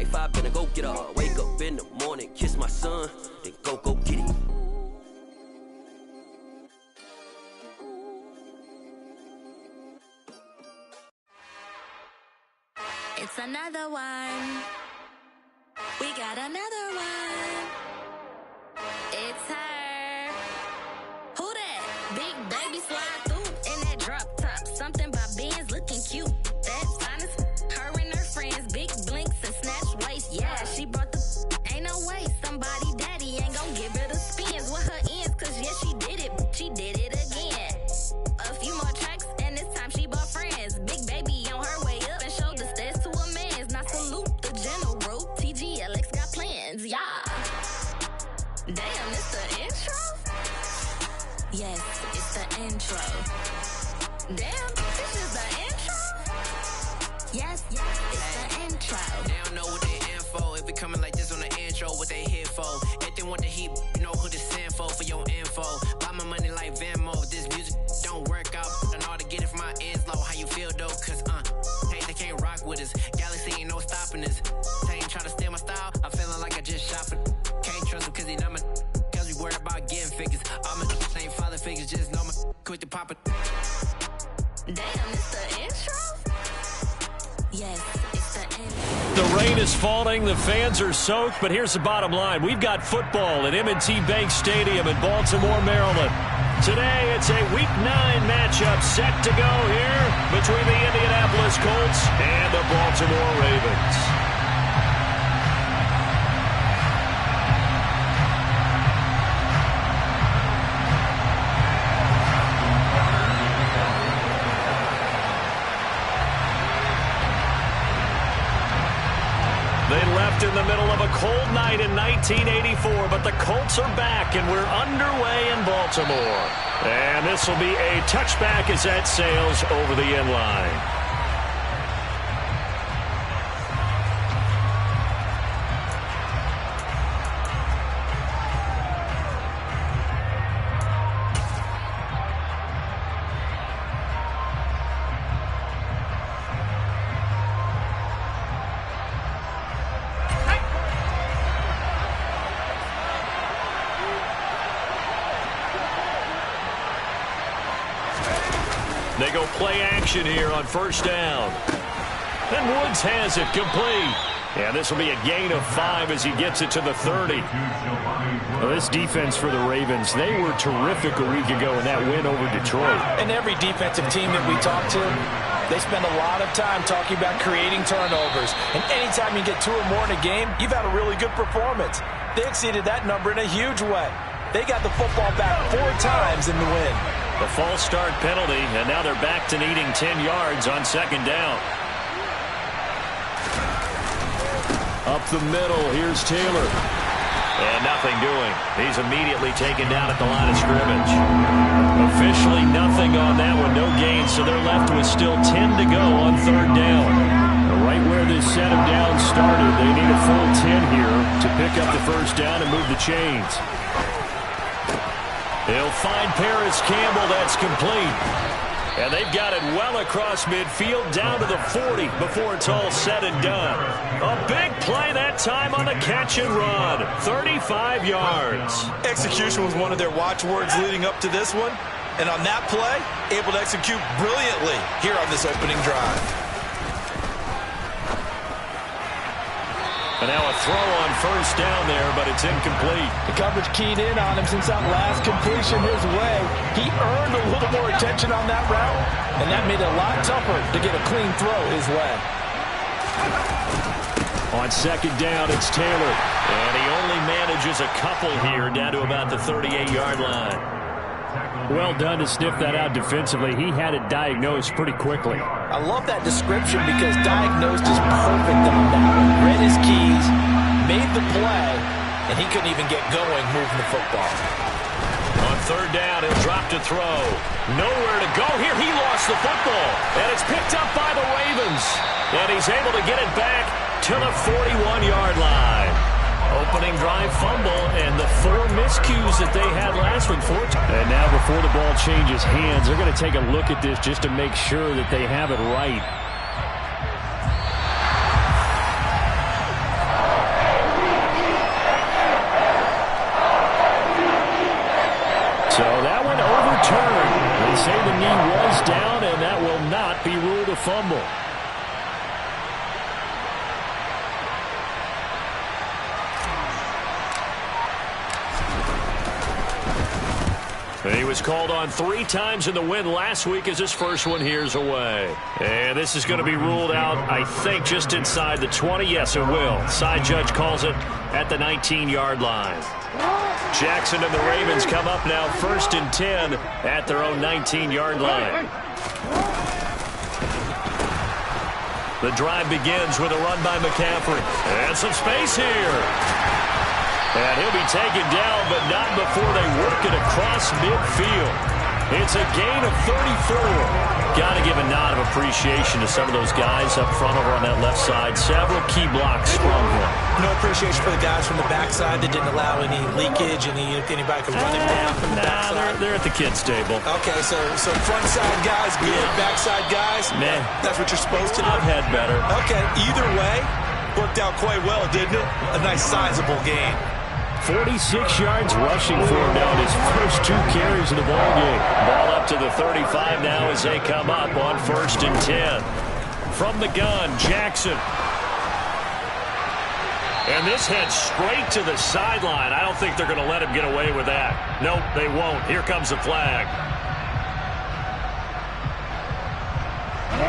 life, I better go get her. Wake up in the morning, kiss my son, then go get it. It's another one. We got another one. It's her. Who that? Big baby slide through in that drop top. Something by Benz looking cute. That's honest. Her and her friends, big blinks and snatch waist. Yeah, she brought the. Ain't no way somebody daddy ain't gon' give her the spins with her ends. Cause yeah, she did it. She did it again. A few more tracks and this time she bought friends. Big baby on her way up and showed the stairs to a man's. Now salute the general. TGLX got plans, yeah. Damn, it's the intro? Yes, it's the intro. Damn, this is the intro? Yes, it's the intro. They don't know what they in for. If it coming like this on the intro, what they here for? If they want the heat, you know who to send for your info. Buy my money like Venmo. If this music don't work out, and all to get it from my ends low. How you feel though? Cause hey, they can't rock with us. Galaxy ain't no stopping this. They ain't trying to steal my style. I'm feeling like I just shot for. Can't trust him cause he not my. Cause we worried about getting figures. All my ain't father figures. Just know my quit the pop it. Damn, it's the intro? Yes, it's the intro. The rain is falling, the fans are soaked, but here's the bottom line. We've got football at M&T Bank Stadium in Baltimore, Maryland. Today, it's a Week 9 matchup set to go here between the Indianapolis Colts and the Baltimore Ravens. They left in the middle of a cold night in 1984, but the Colts are back, and we're underway in Baltimore. And this will be a touchback as that sails over the end line. They go play action here on first down. And Woods has it complete. And this will be a gain of 5 as he gets it to the 30. Well, this defense for the Ravens, they were terrific a week ago in that win over Detroit. And every defensive team that we talk to, they spend a lot of time talking about creating turnovers. And anytime you get 2 or more in a game, you've had a really good performance. They exceeded that number in a huge way. They got the football back 4 times in the win. The false start penalty, and now they're back to needing 10 yards on second down. Up the middle, here's Taylor. And nothing doing. He's immediately taken down at the line of scrimmage. Officially nothing on that one, no gain, so they're left with still 10 to go on third down. Right where this set him down started, they need a full 10 here to pick up the first down and move the chains. He'll find Paris Campbell. That's complete. And they've got it well across midfield down to the 40 before it's all said and done. A big play that time on the catch and run. 35 yards. Execution was one of their watchwords leading up to this one. And on that play, able to execute brilliantly here on this opening drive. And now a throw on first down there, but it's incomplete. The coverage keyed in on him since that last completion his way. He earned a little more attention on that route, and that made it a lot tougher to get a clean throw his way. On second down, it's Taylor. And he only manages a couple here down to about the 38-yard line. Well done to sniff that out defensively. He had it diagnosed pretty quickly. I love that description because diagnosed is perfect on that one. Read his keys, made the play, and he couldn't even get going moving the football. On third down, he'll drop to throw. Nowhere to go here. He lost the football. And it's picked up by the Ravens. And he's able to get it back to the 41-yard line. Opening drive fumble and the 4 miscues that they had last week. And now before the ball changes hands, they're going to take a look at this just to make sure that they have it right. say the knee was down, and that will not be ruled a fumble. He was called on 3 times in the win last week as his first one here's away. And this is going to be ruled out, I think, just inside the 20. Yes, it will. Side judge calls it at the 19-yard line. Jackson and the Ravens come up now 1st and 10 at their own 19-yard line. The drive begins with a run by McCaffrey. And some space here. And he'll be taken down, but not before they work it across midfield. It's a gain of 34. Got to give a nod of appreciation to some of those guys up front over on that left side. Several key blocks from him. No appreciation for the guys from the backside that didn't allow any leakage, anybody could run him down from the backside. They're at the kids' table. Okay, so front side guys, good, backside guys, man, that's what you're supposed to do. I've had better. Okay, either way, worked out quite well, didn't it? A nice sizable gain. 46 yards rushing for him now in his first 2 carries of the ballgame. Ball up to the 35 now as they come up on 1st and 10. From the gun, Jackson. And this heads straight to the sideline. I don't think they're going to let him get away with that. Nope, they won't. Here comes the flag.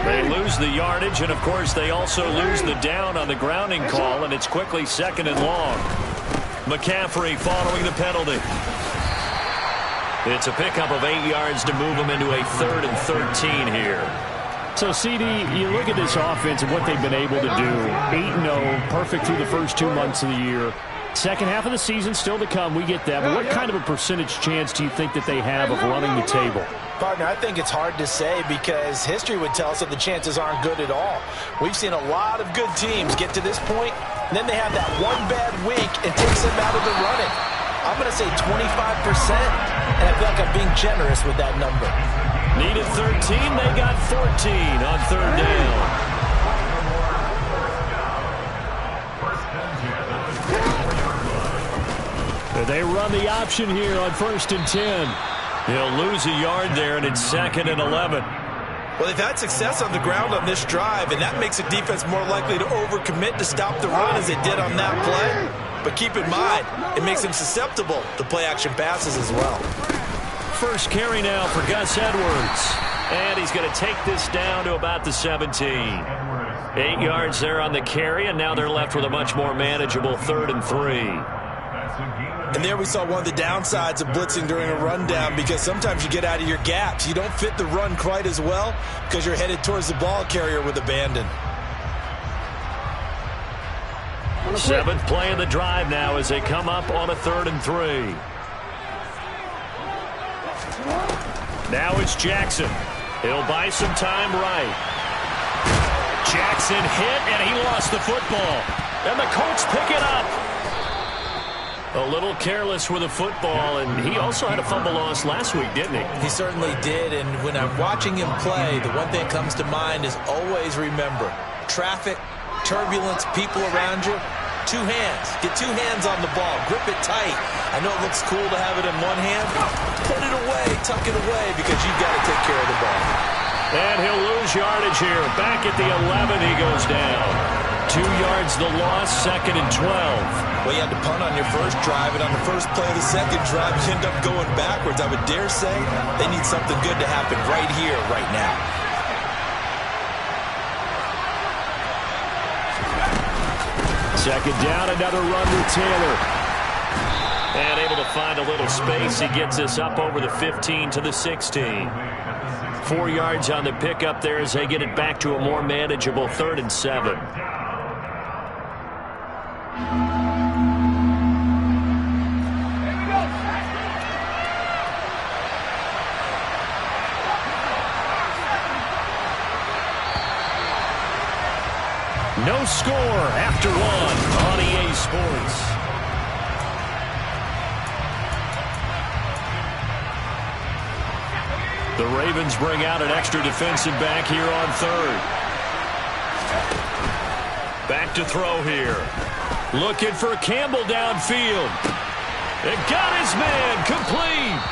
They lose the yardage, and of course they also lose the down on the grounding call, and it's quickly 2nd and long. McCaffrey following the penalty. It's a pickup of 8 yards to move them into a 3rd and 13 here. So, CD, you look at this offense and what they've been able to do. 8-0, perfect through the first 2 months of the year. Second half of the season still to come. We get that. But what kind of a percentage chance do you think that they have of running the table? Partner, I think it's hard to say because history would tell us that the chances aren't good at all. We've seen a lot of good teams get to this point, and then they have that one bad week and takes them out of the running. I'm going to say 25%, and I feel like I'm being generous with that number. Needed 13, they got 14 on 3rd down. They run the option here on 1st and 10. He'll lose a yard there, and it's 2nd and 11. Well, they've had success on the ground on this drive, and that makes a defense more likely to overcommit to stop the run as they did on that play. But keep in mind, it makes them susceptible to play-action passes as well. First carry now for Gus Edwards. And he's going to take this down to about the 17. 8 yards there on the carry, and now they're left with a much more manageable 3rd and 3. And there we saw one of the downsides of blitzing during a rundown because sometimes you get out of your gaps. You don't fit the run quite as well because you're headed towards the ball carrier with abandon. 7th play of the drive now as they come up on a 3rd and 3. Now it's Jackson. He'll buy some time right. Jackson hit, and he lost the football. And the Colts pick it up. A little careless with a football, and he also had a fumble loss last week, didn't he? He certainly did, and when I'm watching him play, the one thing that comes to mind is always remember, traffic, turbulence, people around you, 2 hands. Get 2 hands on the ball. Grip it tight. I know it looks cool to have it in one hand. Put it away, tuck it away, because you've got to take care of the ball. And he'll lose yardage here. Back at the 11, he goes down. 2 yards the loss, 2nd and 12. Well, you had to punt on your first drive, and on the first play of the second drive, you end up going backwards. I would dare say they need something good to happen right here, right now. Second down, another run with Taylor. And able to find a little space. He gets this up over the 15 to the 16. 4 yards on the pickup there as they get it back to a more manageable 3rd and 7. No score after 1 on EA Sports. The Ravens bring out an extra defensive back here on 3rd. Back to throw here. Looking for Campbell downfield. It got his man complete.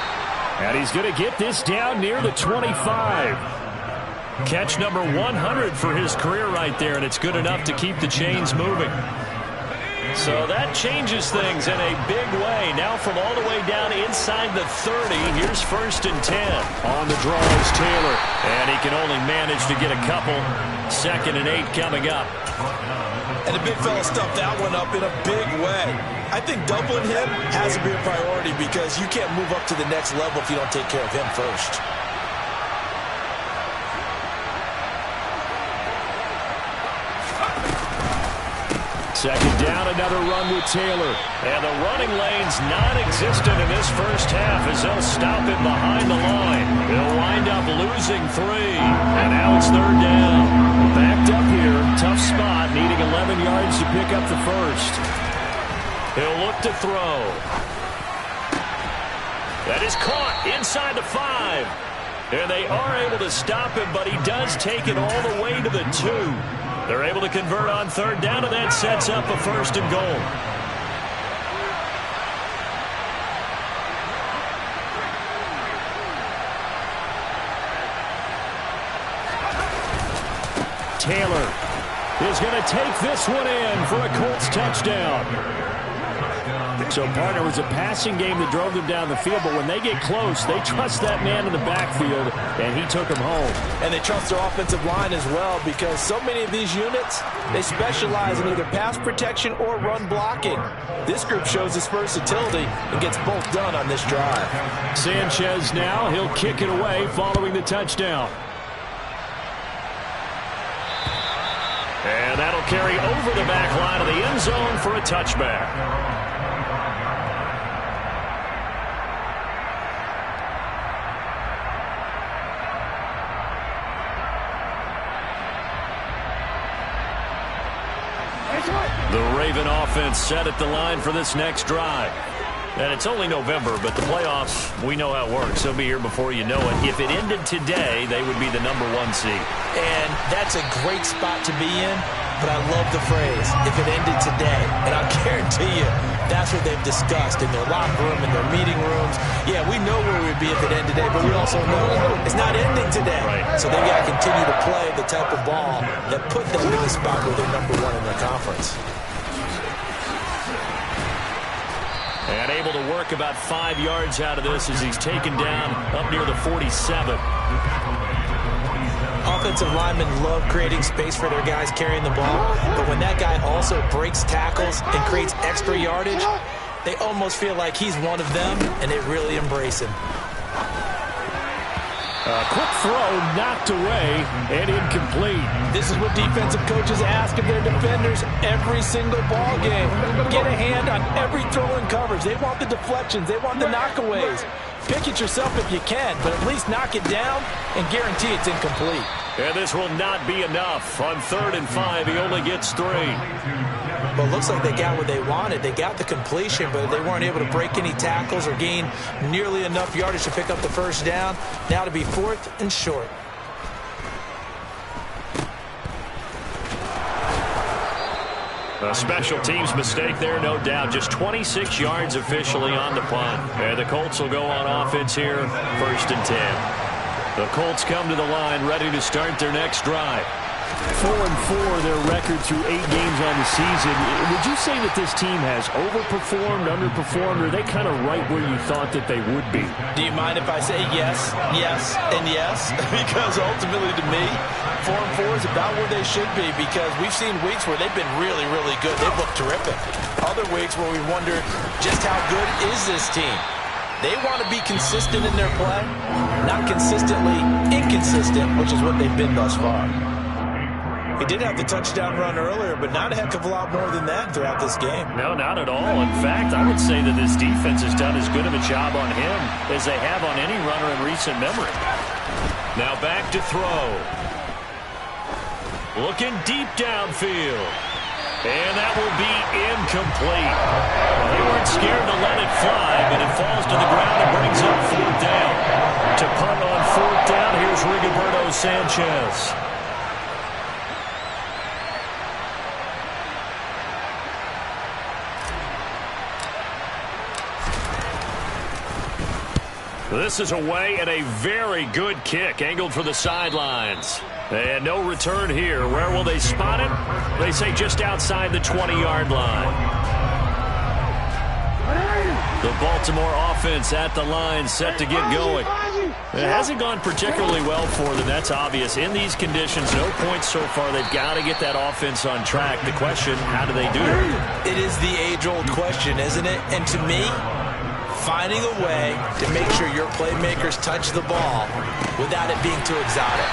And he's going to get this down near the 25. Catch number 100 for his career right there, and it's good enough to keep the chains moving. So that changes things in a big way. Now from all the way down inside the 30, here's 1st and 10. On the draw is Taylor, and he can only manage to get a couple. 2nd and 8 coming up. And the big fella stuffed that one up in a big way. I think doubling him has to be a priority because you can't move up to the next level if you don't take care of him first. Second down, another run with Taylor. And the running lane's non-existent in this first half as they'll stop him behind the line. He'll wind up losing 3. And now it's 3rd down. Backed up here, tough spot, needing 11 yards to pick up the first. He'll look to throw. That is caught inside the 5. And they are able to stop him, but he does take it all the way to the 2. They're able to convert on 3rd down, and that sets up a 1st and goal. Taylor is going to take this one in for a Colts touchdown. So, partner, was a passing game that drove them down the field, but when they get close, they trust that man in the backfield, and he took them home. And they trust their offensive line as well because so many of these units, they specialize in either pass protection or run blocking. This group shows its versatility and gets both done on this drive. Sanchez now, he'll kick it away following the touchdown. And that'll carry over the back line of the end zone for a touchback. The Raven offense set at the line for this next drive. And it's only November, but the playoffs, we know how it works. They'll be here before you know it. If it ended today, they would be the #1 seed. And that's a great spot to be in, but I love the phrase, if it ended today. And I'll guarantee you, that's what they've discussed in their locker room, in their meeting rooms. Yeah, we know where we'd be if it ended today, but we also know it's not ending today. Right. So they've got to continue to play the type of ball that put them in the spot where they're #1 in their conference. And able to work about 5 yards out of this as he's taken down up near the 47. Offensive linemen love creating space for their guys carrying the ball, but when that guy also breaks tackles and creates extra yardage, they almost feel like he's one of them, and they really embrace him. A quick throw knocked away and incomplete. This is what defensive coaches ask of their defenders every single ball game. Get a hand on every throw in coverage. They want the deflections. They want the knockaways. Pick it yourself if you can, but at least knock it down and guarantee it's incomplete. And this will not be enough. On 3rd and 5, he only gets 3. Well, it looks like they got what they wanted. They got the completion, but they weren't able to break any tackles or gain nearly enough yardage to pick up the first down. Now to be 4th and short. A special teams mistake there, no doubt. Just 26 yards officially on the punt. And the Colts will go on offense here, 1st and 10. The Colts come to the line ready to start their next drive. 4-4, their record through 8 games on the season. Would you say that this team has overperformed, underperformed, or are they kind of right where you thought that they would be? Do you mind if I say yes, yes, and yes? Because ultimately to me, 4-4 is about where they should be because we've seen weeks where they've been really, really good. They've looked terrific. Other weeks where we wonder just how good is this team? They want to be consistent in their play, not consistently inconsistent, which is what they've been thus far. He did have the touchdown run earlier, but not a heck of a lot more than that throughout this game. No, not at all. In fact, I would say that this defense has done as good of a job on him as they have on any runner in recent memory. Now back to throw. Looking deep downfield. And that will be incomplete. They weren't scared to let it fly, but it falls to the ground and brings up 4th down. To punt on 4th down, here's Rigoberto Sanchez. This is away and a very good kick angled for the sidelines. And no return here. Where will they spot it? They say just outside the 20-yard line. The Baltimore offense at the line, set to get going. It hasn't gone particularly well for them. That's obvious. In these conditions, no points so far. They've got to get that offense on track. The question, how do they do it? It is the age-old question, isn't it? And to me, finding a way to make sure your playmakers touch the ball without it being too exotic.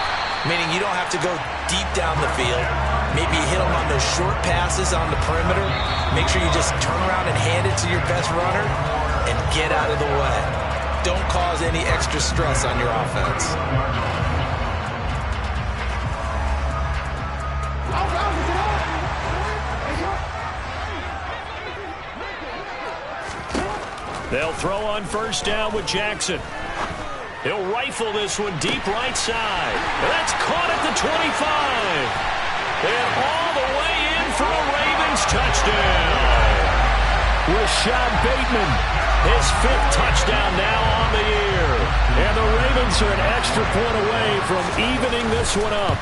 Meaning you don't have to go deep down the field. Maybe hit them on those short passes on the perimeter. Make sure you just turn around and hand it to your best runner and get out of the way. Don't cause any extra stress on your offense. They'll throw on first down with Jackson. He'll rifle this one deep right side. That's caught at the 25. And all the way in for a Ravens touchdown. Rashad Bateman, his 5th touchdown now on the year. And the Ravens are an extra point away from evening this one up.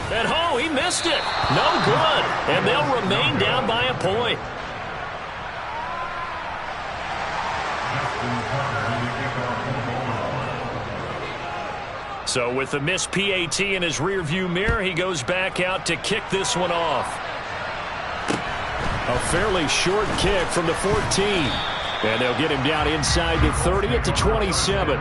And he missed it. No good. And they'll remain down by a point. So with the missed PAT in his rearview mirror, he goes back out to kick this one off. A fairly short kick from the 14. And they'll get him down inside the 30 at the 27.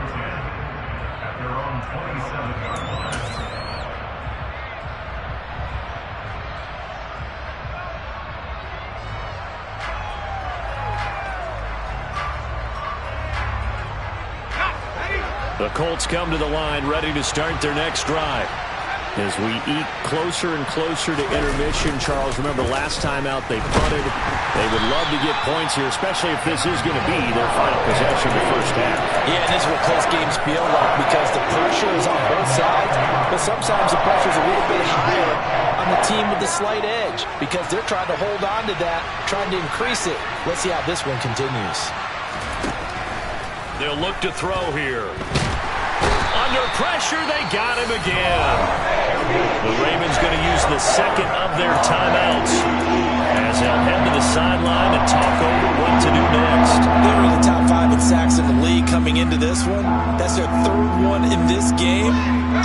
The Colts come to the line, ready to start their next drive. As we eat closer and closer to intermission, Charles, remember last time out they punted. They would love to get points here, especially if this is going to be their final possession of the first half. Yeah, and this is what close games feel like because the pressure is on both sides, but sometimes the pressure is a little bit higher on the team with the slight edge because they're trying to hold on to that, trying to increase it. Let's see how this one continues. They'll look to throw here. Under pressure, they got him again. The Ravens going to use the second of their timeouts as they'll head to the sideline and talk over what to do next. They were in the top 5 in sacks in the league coming into this one. That's their 3rd one in this game.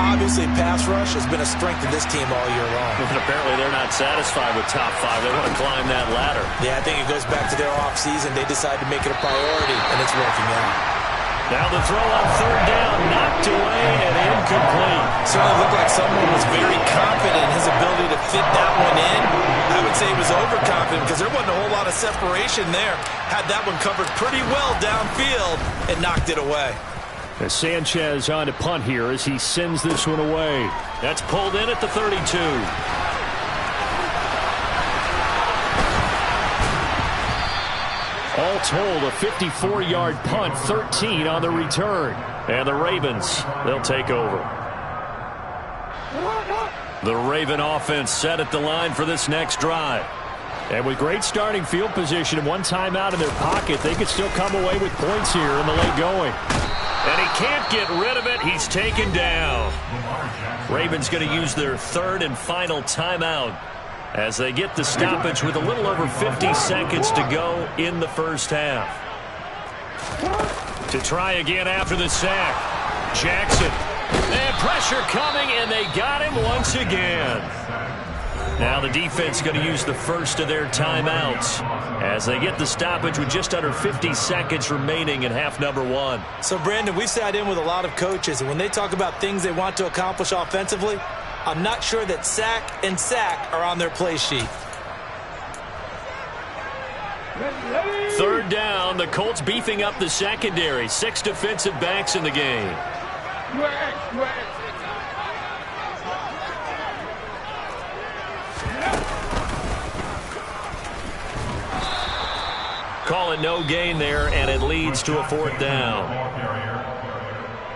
Obviously, pass rush has been a strength of this team all year long. And apparently, they're not satisfied with top 5. They want to climb that ladder. Yeah, I think it goes back to their offseason. They decided to make it a priority, and it's working out. Now the throw on 3rd down, knocked away and incomplete. Certainly looked like someone was very confident in his ability to fit that one in. I would say he was overconfident because there wasn't a whole lot of separation there. Had that one covered pretty well downfield and knocked it away. As Sanchez on to punt here as he sends this one away. That's pulled in at the 32. All told, a 54-yard punt, 13 on the return. And the Ravens, they'll take over. The Raven offense set at the line for this next drive. And with great starting field position and one timeout in their pocket, they could still come away with points here in the late going. And he can't get rid of it. He's taken down. Ravens going to use their 3rd and final timeout as they get the stoppage with a little over 50 seconds to go in the first half. To try again after the sack. Jackson. And pressure coming, and they got him once again. Now the defense going to use the first of their timeouts as they get the stoppage with just under 50 seconds remaining in half number 1. So, Brandon, we've sat in with a lot of coaches, and when they talk about things they want to accomplish offensively, I'm not sure that sack and sack are on their play sheet. 3rd down, the Colts beefing up the secondary. 6 defensive backs in the game. Call it no gain there, and it leads to a 4th down.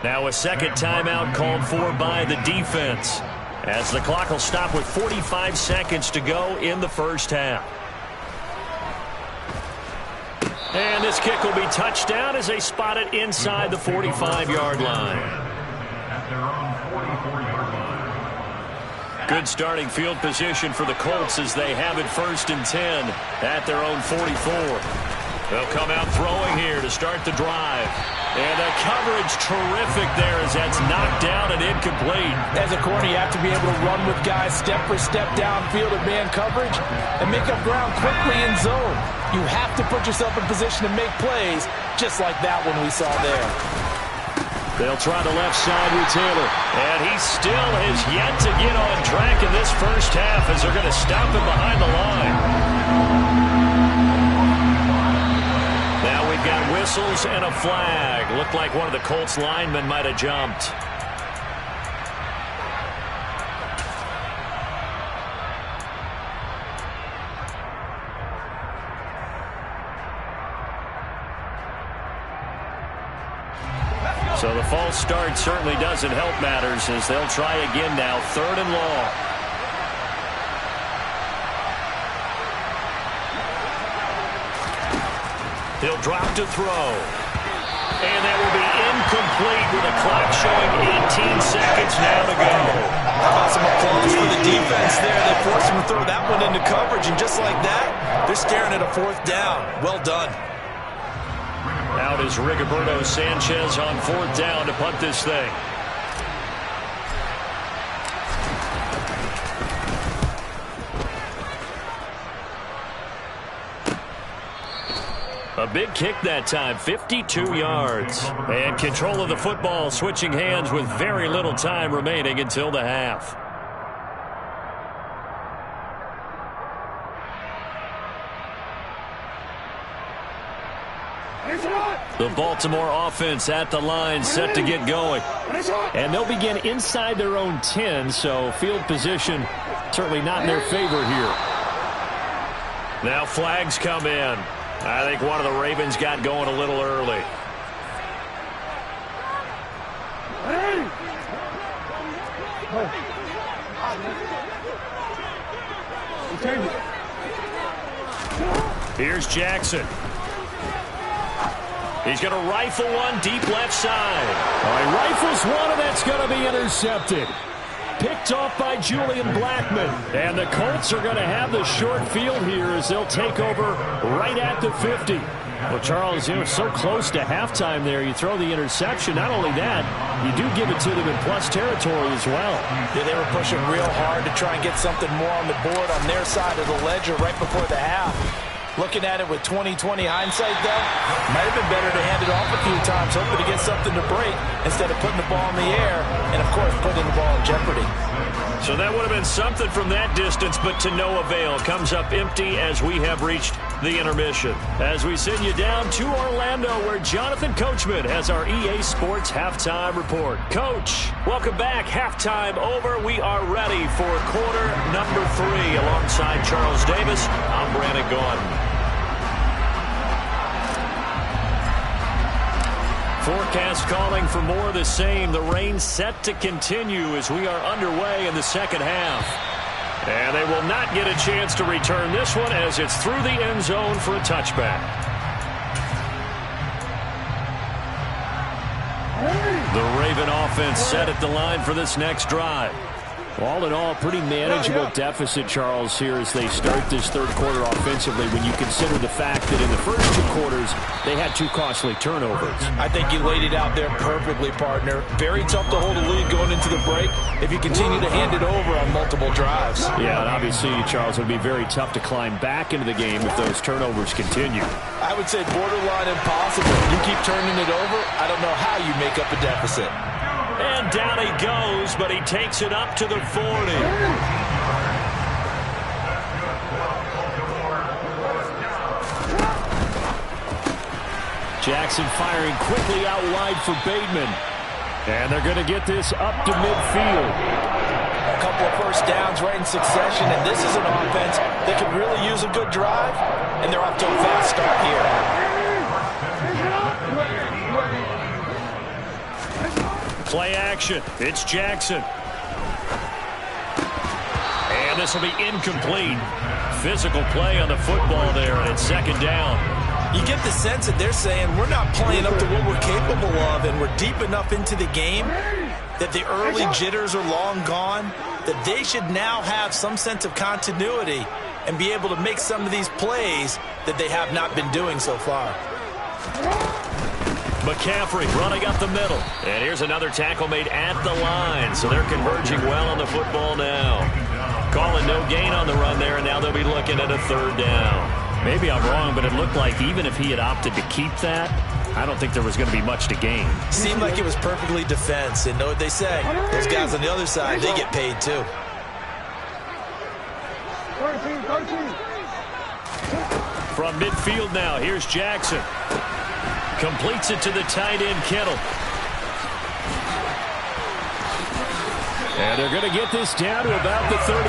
Now a second timeout called for by the defense, as the clock will stop with 45 seconds to go in the first half. And this kick will be touched down as they spot it inside the 45-yard line. Good starting field position for the Colts as they have it 1st and 10 at their own 44. They'll come out throwing here to start the drive. And the coverage terrific there as that's knocked down and incomplete. As a corner, you have to be able to run with guys step for step downfield in man coverage and make up ground quickly in zone. You have to put yourself in position to make plays just like that one we saw there. They'll try the left side with Taylor. And he still has yet to get on track in this first half as they're going to stop him behind the line. Now we've got whistles and a flag. Looked like one of the Colts linemen might have jumped. So the false start certainly doesn't help matters as they'll try again now, 3rd and long. He'll drop to throw. And that will be incomplete with the clock showing 18 seconds now to go. How about some applause for the defense there? They forced him to throw that one into coverage, and just like that, they're staring at a 4th down. Well done. Out is Rigoberto Sanchez on 4th down to punt this thing. A big kick that time, 52 yards. And control of the football switching hands with very little time remaining until the half. The Baltimore offense at the line set to get going. And they'll begin inside their own 10, so field position certainly not in their favor here. Now flags come in. I think one of the Ravens got going a little early. Here's Jackson. He's going to rifle one deep left side. All right, rifles one, and that's going to be intercepted. Picked off by Julian Blackman. And the Colts are going to have the short field here as they'll take over right at the 50. Well, Charles, you know, it's so close to halftime there. You throw the interception. Not only that, you do give it to them in plus territory as well. Yeah, they were pushing real hard to try and get something more on the board on their side of the ledger right before the half. Looking at it with 20/20 hindsight, though, might have been better to hand it off a few times, hoping to get something to break instead of putting the ball in the air and, of course, putting the ball in jeopardy. So that would have been something from that distance, but to no avail. Comes up empty as we have reached the intermission. As we send you down to Orlando, where Jonathan Coachman has our EA Sports Halftime Report. Coach, welcome back. Halftime over. We are ready for quarter number 3. Alongside Charles Davis, I'm Brandon Gaudin. Forecast calling for more of the same. The rain set to continue as we are underway in the second half. And they will not get a chance to return this one as it's through the end zone for a touchback. The Raven offense set at the line for this next drive. All in all, pretty manageable deficit, Charles, here as they start this third quarter offensively when you consider the fact that in the first 2 quarters, they had 2 costly turnovers. I think you laid it out there perfectly, partner. Very tough to hold a lead going into the break if you continue to hand it over on multiple drives. Yeah, and obviously, Charles, it would be very tough to climb back into the game if those turnovers continue. I would say borderline impossible. You keep turning it over, I don't know how you make up a deficit. And down he goes, but he takes it up to the 40. Jackson firing quickly out wide for Bateman. And they're going to get this up to midfield. A couple of first downs right in succession, and this is an offense that could really use a good drive, and they're off to a fast start here. Play action. It's Jackson. And this will be incomplete. Physical play on the football there, and it's second down. You get the sense that they're saying we're not playing up to what we're capable of, and we're deep enough into the game that the early jitters are long gone, that they should now have some sense of continuity and be able to make some of these plays that they have not been doing so far. McCaffrey running up the middle. And here's another tackle made at the line. So they're converging well on the football now. Calling no gain on the run there, and now they'll be looking at a third down. Maybe I'm wrong, but it looked like even if he had opted to keep that, I don't think there was going to be much to gain. Seemed like it was perfectly defense. And know what they say, those guys on the other side, they get paid too. From midfield now, here's Jackson. Completes it to the tight end, Kittle. And they're going to get this down to about the 37.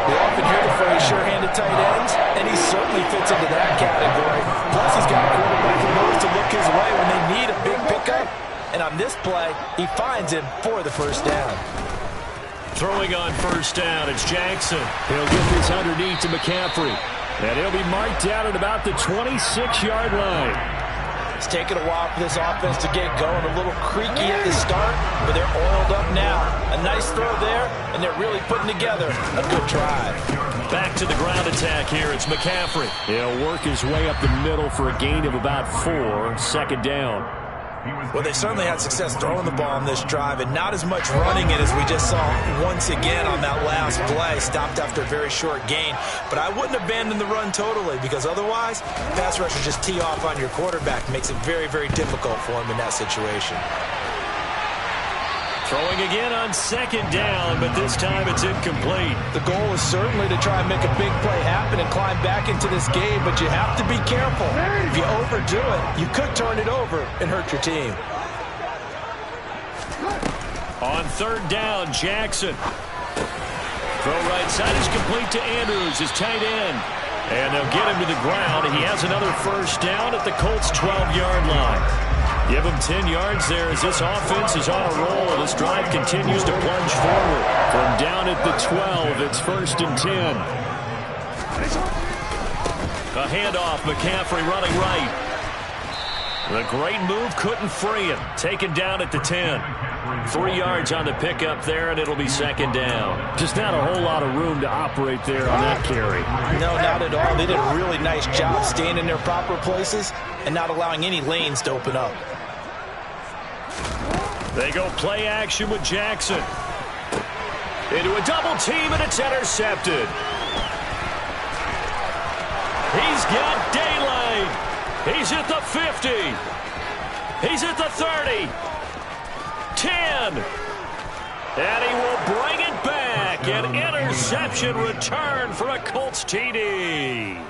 We often hear the phrase sure-handed tight ends, and he certainly fits into that category. Plus, he's got a quarterback who knows to look his way when they need a big pickup. And on this play, he finds him for the first down. Throwing on first down, it's Jackson. He'll get this underneath to McCaffrey. And he'll be marked down at about the 26-yard line. It's taken a while for this offense to get going. A little creaky at the start, but they're oiled up now. A nice throw there, and they're really putting together a good drive. Back to the ground attack here. It's McCaffrey. He'll work his way up the middle for a gain of about 4. Second down. Well, they certainly had success throwing the ball on this drive, and not as much running it as we just saw once again on that last play. Stopped after a very short gain. But I wouldn't abandon the run totally, because otherwise, pass rushers just tee off on your quarterback. Makes it very, very difficult for him in that situation. Throwing again on second down, but this time it's incomplete. The goal is certainly to try and make a big play happen and climb back into this game, but you have to be careful. If you overdo it, you could turn it over and hurt your team. On third down, Jackson. Throw right side is complete to Andrews, his tight end. And they'll get him to the ground. He has another first down at the Colts' 12-yard line. Give him 10 yards there as this offense is on a roll. This drive continues to plunge forward. From down at the 12, it's 1st and 10. A handoff, McCaffrey running right. The great move couldn't free him. Taken down at the 10. 3 yards on the pickup there, and it'll be second down. Just not a whole lot of room to operate there on that carry. No, not at all. They did a really nice job staying in their proper places and not allowing any lanes to open up. They go play action with Jackson. Into a double team, and it's intercepted. He's got daylight. He's at the 50. He's at the 30. 10. And he will bring it back. An interception return for a Colts TD.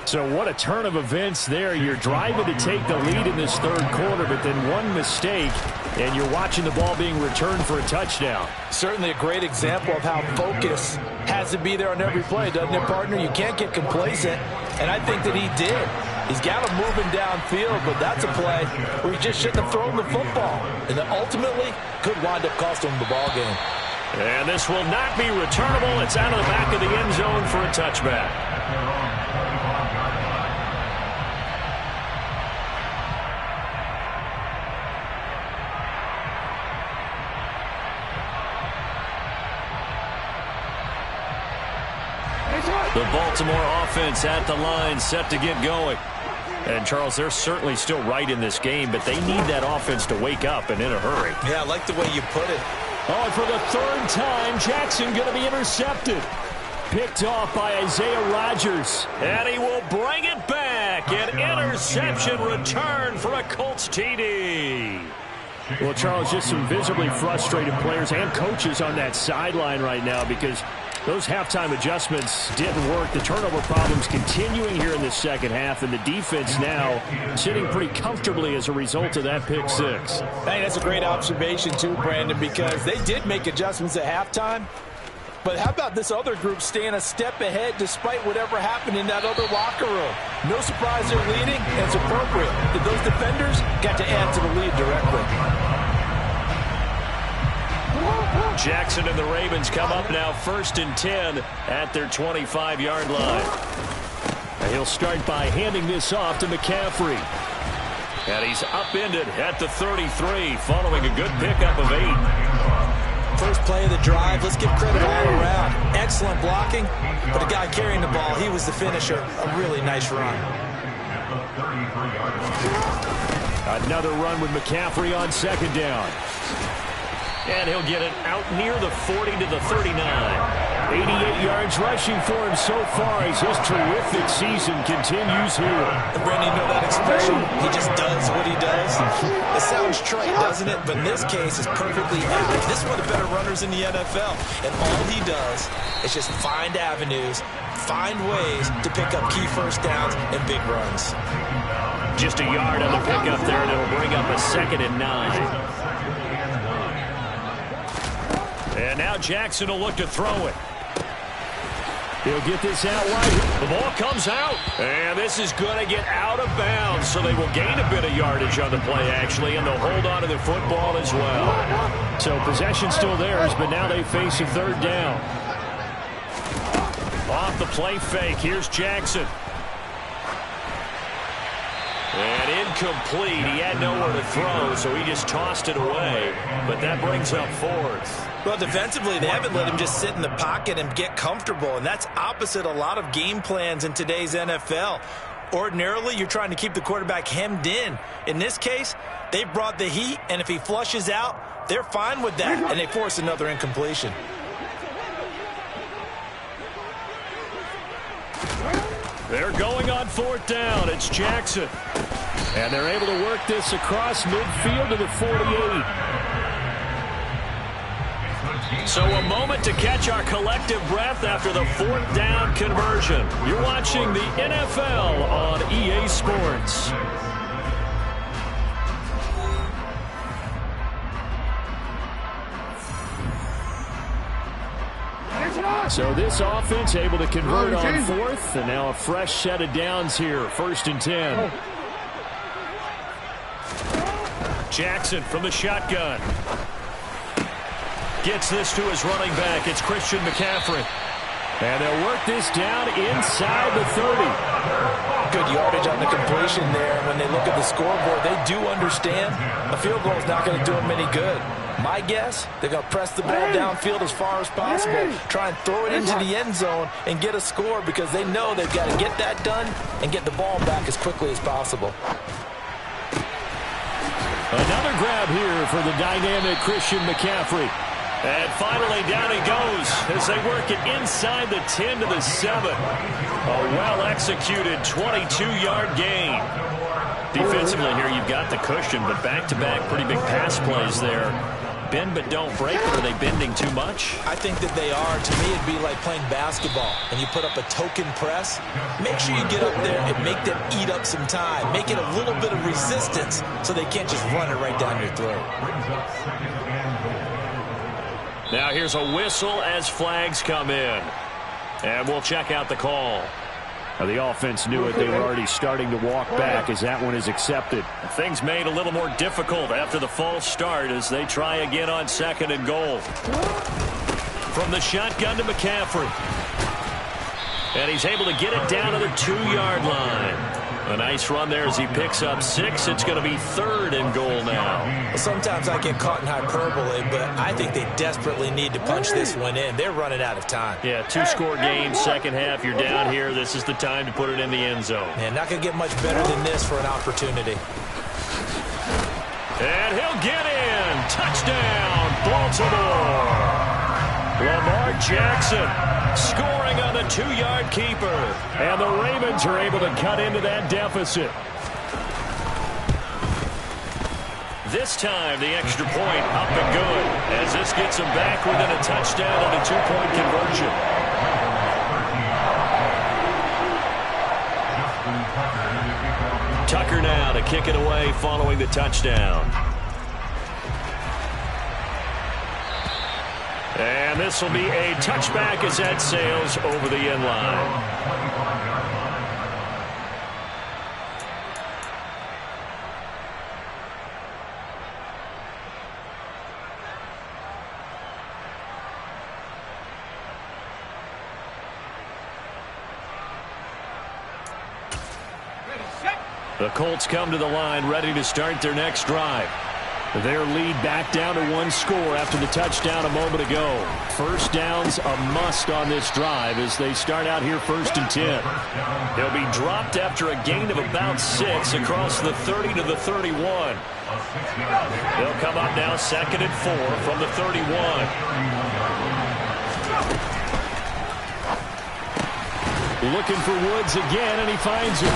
So what a turn of events there. You're driving to take the lead in this third quarter, but then one mistake, and you're watching the ball being returned for a touchdown. Certainly a great example of how focus has to be there on every play, doesn't it, partner? You can't get complacent, and I think that he did. He's got him moving downfield, but that's a play where he just shouldn't have thrown the football, and that ultimately could wind up costing him the ball game. And this will not be returnable. It's out of the back of the end zone for a touchback. The Baltimore offense at the line, set to get going. And, Charles, they're certainly still right in this game, but they need that offense to wake up and in a hurry. Yeah, I like the way you put it. Oh, and for the third time, Jackson going to be intercepted. Picked off by Isaiah Rodgers. And he will bring it back. An interception return for a Colts TD. Well, Charles, just some visibly frustrated players and coaches on that sideline right now because those halftime adjustments didn't work. The turnover problems continuing here in the second half, and the defense now sitting pretty comfortably as a result of that pick six. I think that's a great observation too, Brandon, because they did make adjustments at halftime. But how about this other group staying a step ahead despite whatever happened in that other locker room? No surprise they're leading, and it's appropriate that those defenders got to add to the lead directly. Jackson and the Ravens come up now 1st and 10 at their 25-yard line. He'll start by handing this off to McCaffrey. And he's upended at the 33 following a good pickup of 8. First play of the drive, let's give credit all around. Excellent blocking, but the guy carrying the ball, he was the finisher. A really nice run. Another run with McCaffrey on second down. And he'll get it out near the 40 to the 39. 88 yards rushing for him so far as his terrific season continues here. And Brandon, you know that expression? He just does what he does. It sounds trite, doesn't it? But in this case, it's perfectly apt. This is one of the better runners in the NFL. And all he does is just find avenues, find ways to pick up key first downs and big runs. Just a yard on the pickup there, and it'll bring up a 2nd and 9. And now Jackson will look to throw it. He'll get this out wide. The ball comes out. And this is going to get out of bounds, so they will gain a bit of yardage on the play, actually, and they'll hold on to the football as well. So possession still theirs, but now they face a 3rd down. Off the play fake, here's Jackson. And incomplete. He had nowhere to throw, so he just tossed it away. But that brings up 4th. Well, defensively, they haven't let him just sit in the pocket and get comfortable, and that's opposite a lot of game plans in today's NFL. Ordinarily, you're trying to keep the quarterback hemmed in. In this case, they brought the heat, and if he flushes out, they're fine with that, and they force another incompletion. They're going on 4th down. It's Jackson. And they're able to work this across midfield to the 48. So a moment to catch our collective breath after the 4th down conversion. You're watching the NFL on EA Sports. So this offense able to convert on 4th, and now a fresh set of downs here. 1st and 10. Jackson from the shotgun. Gets this to his running back. It's Christian McCaffrey. And they'll work this down inside the 30. Good yardage on the completion there. When they look at the scoreboard, they do understand a field goal is not going to do them any good. My guess, they're going to press the ball downfield as far as possible, try and throw it into the end zone and get a score because they know they've got to get that done and get the ball back as quickly as possible. Another grab here for the dynamic Christian McCaffrey. And finally down he goes as they work it inside the 10 to the 7. A well-executed 22-yard gain. Defensively here, you've got the cushion, but back-to-back pretty big pass plays there. Bend but don't break, but are they bending too much? I think that they are. To me, it'd be like playing basketball, and you put up a token press. Make sure you get up there and make them eat up some time. Make it a little bit of resistance so they can't just run it right down your throat. Now here's a whistle as flags come in. And we'll check out the call. Now the offense knew it. They were already starting to walk back as that one is accepted. Things made a little more difficult after the false start as they try again on 2nd and goal. From the shotgun to McCaffrey. And he's able to get it down to the 2-yard line. A nice run there as he picks up 6. It's going to be 3rd and goal now. Well, sometimes I get caught in hyperbole, but I think they desperately need to punch this one in. They're running out of time. Yeah, 2-score game, second half. You're down here. This is the time to put it in the end zone. Man, not going to get much better than this for an opportunity. And he'll get in. Touchdown, Baltimore. Lamar Jackson scoring on the 2-yard keeper. And the Ravens are able to cut into that deficit. This time, the extra point up and good as this gets them back within a touchdown and a 2-point conversion. Tucker now to kick it away following the touchdown. And this will be a touchback as that sails over the end line. The Colts come to the line ready to start their next drive. Their lead back down to one score after the touchdown a moment ago. First down's a must on this drive as they start out here 1st and 10. They'll be dropped after a gain of about 6 across the 30 to the 31. They'll come up now 2nd and 4 from the 31. Looking for Woods again, and he finds him.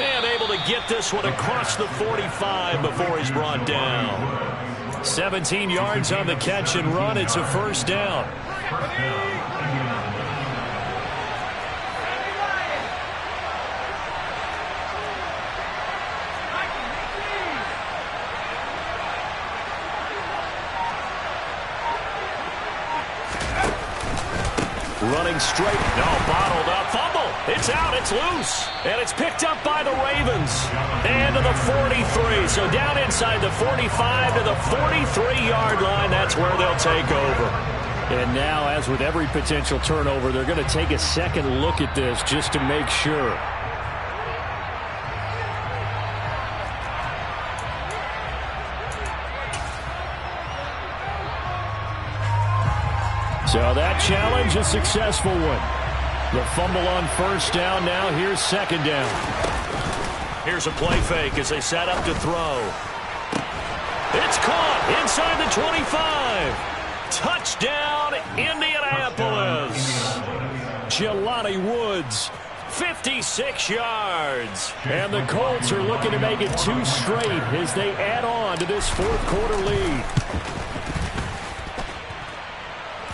And able to get this one across the 45 before he's brought down. 17 yards on the catch and run. It's a first down. Running straight. No, bottled up. Fumble. It's out. It's loose. And it's picked up by the Ravens. And to the 43. So down inside the 45 to the 43-yard line. That's where they'll take over. And now, as with every potential turnover, they're going to take a second look at this just to make sure. So that challenge, a successful one. The fumble on first down. Now here's 2nd down. Here's a play fake as they set up to throw. It's caught inside the 25. Touchdown, Indianapolis. Jelani Woods, 56 yards. And the Colts are looking to make it 2 straight as they add on to this 4th quarter lead.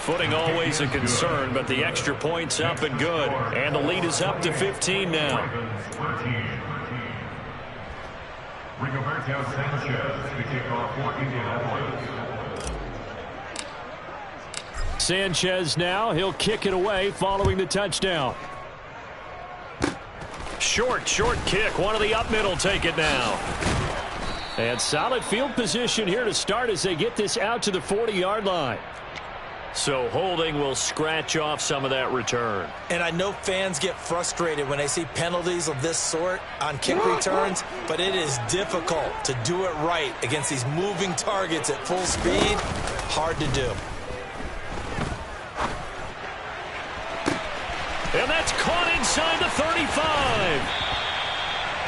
Footing always a concern, but the extra point's up and good. And the lead is up to 15 now. Sanchez now. He'll kick it away following the touchdown. Short kick. One of the up middle take it now. And solid field position here to start as they get this out to the 40-yard line. So holding will scratch off some of that return. And I know fans get frustrated when they see penalties of this sort on kick returns, but it is difficult to do it right against these moving targets at full speed. Hard to do. And that's caught inside the 35.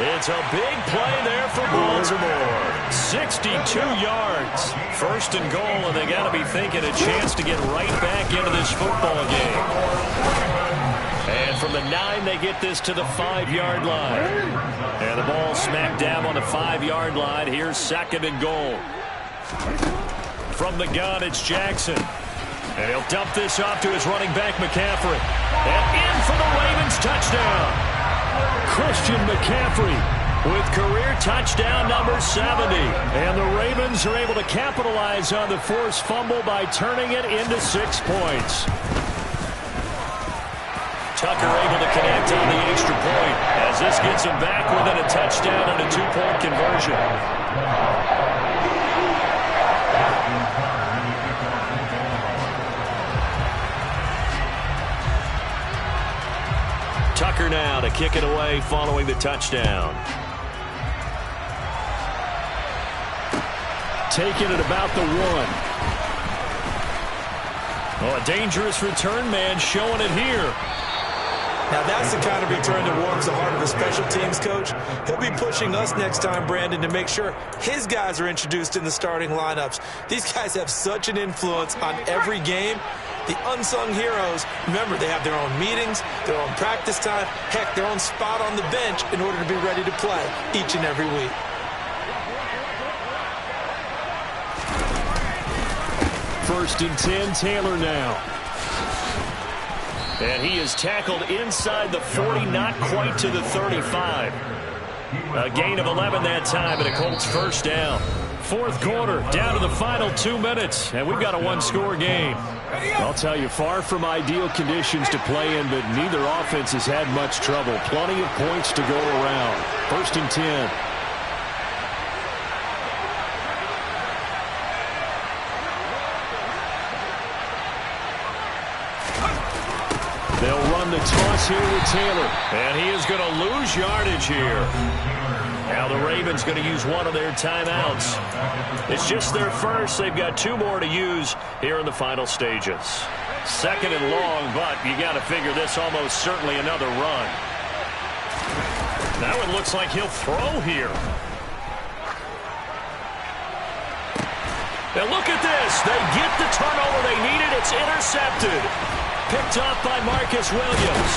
It's a big play there for Baltimore. 62 yards. 1st and goal, and they got to be thinking a chance to get right back into this football game. And from the 9, they get this to the 5-yard line. And the ball smacked down on the 5-yard line. Here's 2nd and goal. From the gun, it's Jackson. And he'll dump this off to his running back, McCaffrey. And in for the Ravens touchdown. Christian McCaffrey with career touchdown number 70. And the Ravens are able to capitalize on the forced fumble by turning it into 6 points. Tucker able to connect on the extra point as this gets him back within a touchdown and a 2-point conversion. Tucker now to kick it away following the touchdown. Taking it about the 1. Oh, a dangerous return man showing it here. Now that's the kind of return that warms the heart of a special teams coach. He'll be pushing us next time, Brandon, to make sure his guys are introduced in the starting lineups. These guys have such an influence on every game. The unsung heroes, remember, they have their own meetings, their own practice time, heck, their own spot on the bench in order to be ready to play each and every week. First and 10, Taylor now. And he is tackled inside the 40, not quite to the 35. A gain of 11 that time, and a Colts first down. 4th quarter, down to the final 2 minutes, and we've got a 1-score game. I'll tell you, far from ideal conditions to play in, but neither offense has had much trouble. Plenty of points to go around. 1st and 10. They'll run the toss pass here with Taylor. And he is going to lose yardage here. Now the Ravens going to use one of their timeouts. It's just their first. They've got 2 more to use here in the final stages. 2nd and long, but you got to figure this almost certainly another run. Now it looks like he'll throw here. And look at this. They get the turnover they needed. It's intercepted. Picked up by Marcus Williams.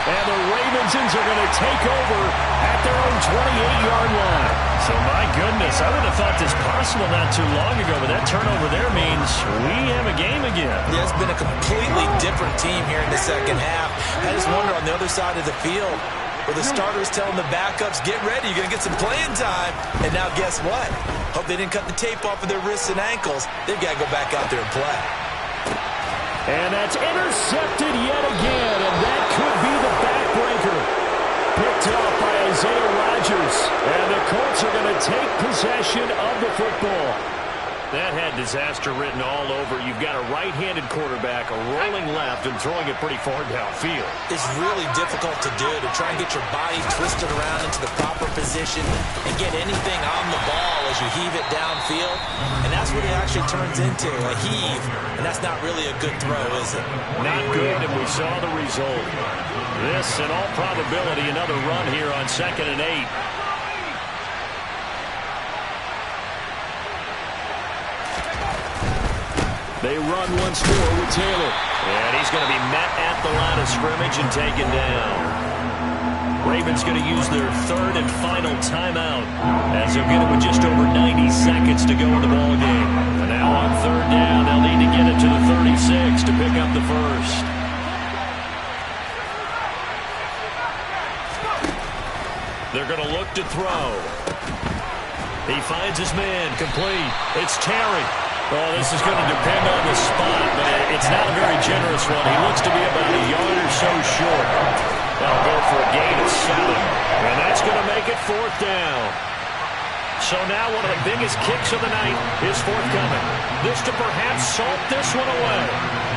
And the Ravensons are going to take over at their own 28-yard line. So, my goodness, I would have thought this possible not too long ago, but that turnover there means we have a game again. Yeah, it's been a completely different team here in the second half. I just wonder on the other side of the field, where the starters telling the backups, get ready, you're going to get some playing time. And now guess what? Hope they didn't cut the tape off of their wrists and ankles. They've got to go back out there and play. And that's intercepted yet again, and that could be the backbreaker. Picked up by Isaiah Rodgers. And the Colts are going to take possession of the football. That had disaster written all over. You've got a right-handed quarterback, a rolling left, and throwing it pretty far downfield. It's really difficult to do, to try and get your body twisted around into the proper position and get anything on the ball as you heave it downfield. And that's what it actually turns into, a heave. And that's not really a good throw, is it? Not good, and we saw the result. This, in all probability, another run here on 2nd and 8. They run once more with Taylor. And he's going to be met at the line of scrimmage and taken down. Ravens going to use their 3rd and final timeout as they'll get it with just over 90 seconds to go in the ball game. And now on 3rd down, they'll need to get it to the 36 to pick up the first. They're going to look to throw. He finds his man, complete. It's Terry. Oh, this is going to depend on the spot, but it's not a very generous one. He looks to be about a yard or so short. That'll go for a gain of 7. And that's going to make it 4th down. So now one of the biggest kicks of the night is forthcoming. This to perhaps salt this one away.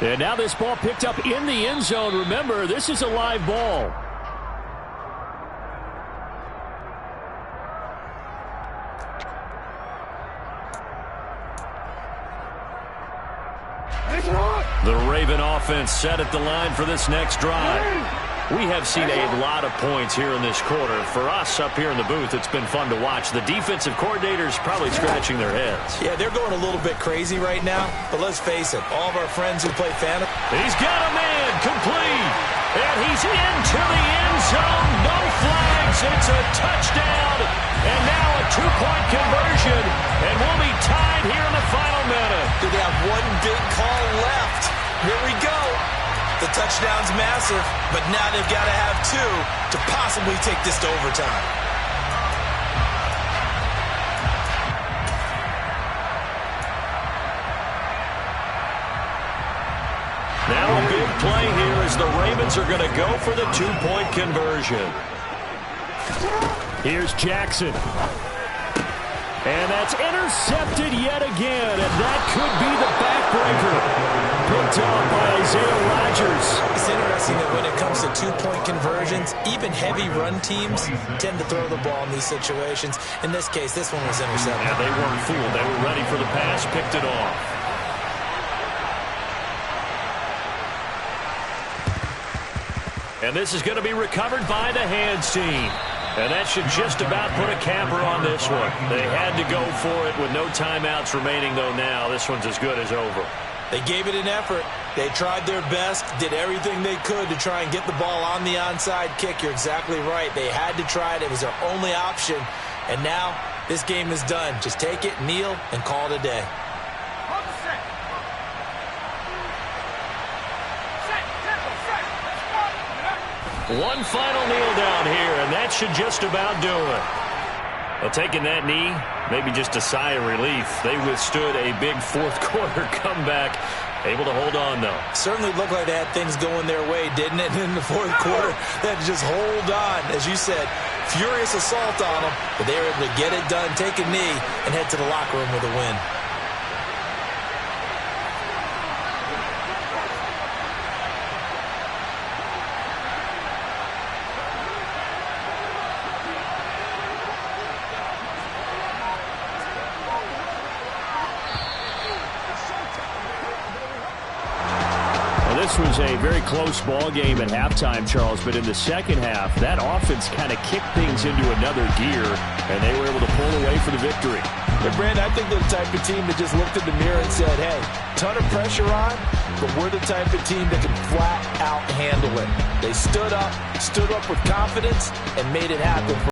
And now this ball picked up in the end zone. Remember, this is a live ball. The Raven offense set at the line for this next drive. We have seen a lot of points here in this quarter. For us up here in the booth, it's been fun to watch. The defensive coordinators probably scratching their heads. Yeah, they're going a little bit crazy right now. But let's face it, all of our friends who play fantasy. He's got a man complete. And he's into the end zone. No flags. It's a touchdown. And now a 2-point conversion. And we'll be tied here in the final minute. Do they have one big call left? Here we go. The touchdown's massive, but now they've got to have 2 to possibly take this to overtime. Now a big play here as the Ravens are going to go for the 2-point conversion. Here's Jackson. And that's intercepted yet again, and that could be the backbreaker. Picked up by Isaiah Rodgers. It's interesting that when it comes to 2-point conversions, even heavy run teams tend to throw the ball in these situations. In this case, this one was intercepted. Yeah, they weren't fooled. They were ready for the pass, picked it off. And this is going to be recovered by the hands team. And that should just about put a capper on this one. They had to go for it with no timeouts remaining, though now this one's as good as over. They gave it an effort. They tried their best, did everything they could to try and get the ball on the onside kick. You're exactly right. They had to try it. It was their only option. And now this game is done. Just take it, kneel, and call it a day. One final kneel down here, and that should just about do it. Well, taking that knee, maybe just a sigh of relief. They withstood a big fourth-quarter comeback. Able to hold on, though. Certainly looked like they had things going their way, didn't it? In the fourth quarter, they had to just hold on. As you said, furious assault on them, but they were able to get it done, take a knee, and head to the locker room with a win. This was a very close ball game at halftime, Charles, but in the second half, that offense kind of kicked things into another gear, and they were able to pull away for the victory. But, Brandon, I think they're the type of team that just looked in the mirror and said, hey, ton of pressure on, but we're the type of team that can flat out handle it. They stood up with confidence and made it happen.